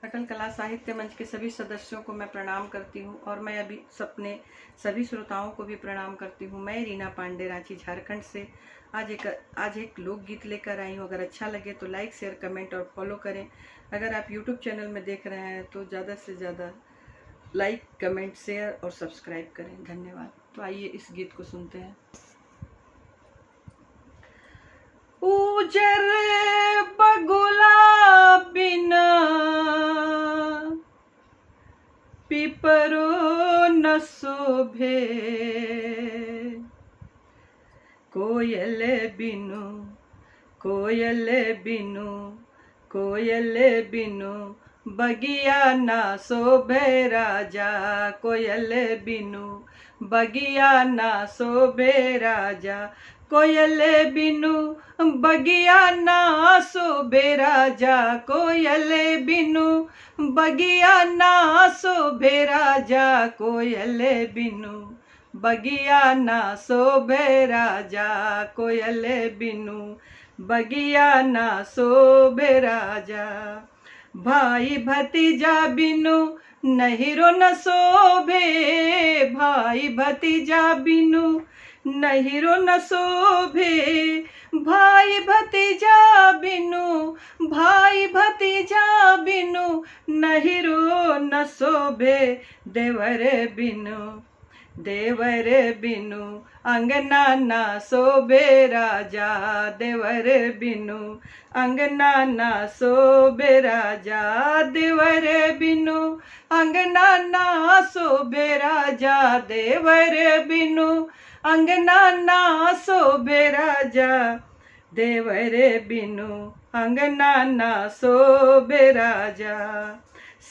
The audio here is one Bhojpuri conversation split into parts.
अटल कला साहित्य मंच के सभी सदस्यों को मैं प्रणाम करती हूँ और मैं अभी सभी श्रोताओं को भी प्रणाम करती हूँ। मैं रीना पांडे, रांची, झारखंड से आज एक लोकगीत लेकर आई हूँ। अगर अच्छा लगे तो लाइक, शेयर, कमेंट और फॉलो करें। अगर आप यूट्यूब चैनल में देख रहे हैं तो ज़्यादा से ज़्यादा लाइक, कमेंट, शेयर और सब्सक्राइब करें। धन्यवाद। तो आइए इस गीत को सुनते हैं। उजर बगुला बिना पिपरो न शोभे, कोयल बिनु बगिया ना शोभे राजा, कोयल बिनु बगिया ना शोभे राजा, कोयल बिनु बगिया ना शोभे राजा, कोयल बिनु बगिया ना शोभे राजा, कोयल बिनु बगिया ना शोभे राजा, कोयल बिनु बगिया ना शोभे राजा। भाई भतीजा बिनु नहिरो न शोभे, भाई भतीजा बिनु नहिरो न शोभे, भाई भतीजा बिनु नहिरो न शोभे, देवर बिनु अंगना ना शोभे राजा, देवर बिनु अंगना ना शोभे राजा, देवर बिनु अंगना ना शोभे राजा, देवर बिनु अंगना ना शोभे राजा, देवर बिनु अंगना ना शोभे राजा।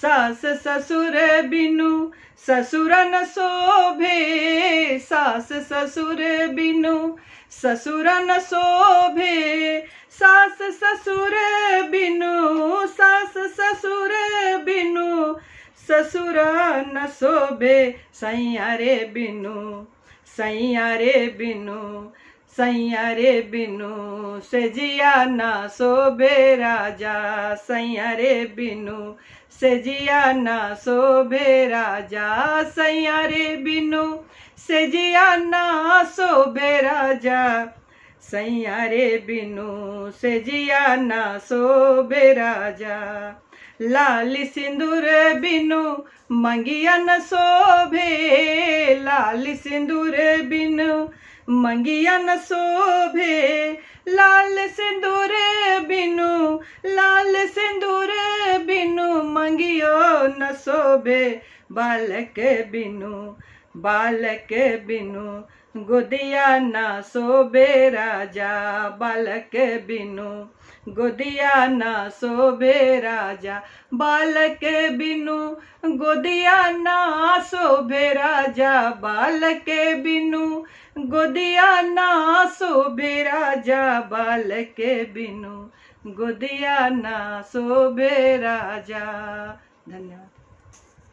सास ससुर बिनु ससुर न शोभे, सास ससुर बिनु ससुर न शोभे, सास ससुर बिनु ससुर न शोभे, सैया रे बिनु सेजिया ना शोभे राजा, सैया रे बिनु सेजिया ना शोभे राजा, सैया रे बिनु सेजिया ना शोभे राजा, सैया रे बिनु सेजिया ना शोभे राजा। लाल सिंदूर बिनु मंगिया न शोभे, लाल सिंदूर बिनु मंगिया न शोभे, लाल सिंदूर बिनु मंगियो न शोभे, बालक बिनु गोदिया ना शोभे राजा, बालक बिनु गोदिया ना शोभे राजा, बालक बिनु गोदिया ना शोभे राजा, बालक बिनु गोदिया ना शोभे राजा, बालक बिनु गोदिया ना शोभे राजा। धन्यवाद।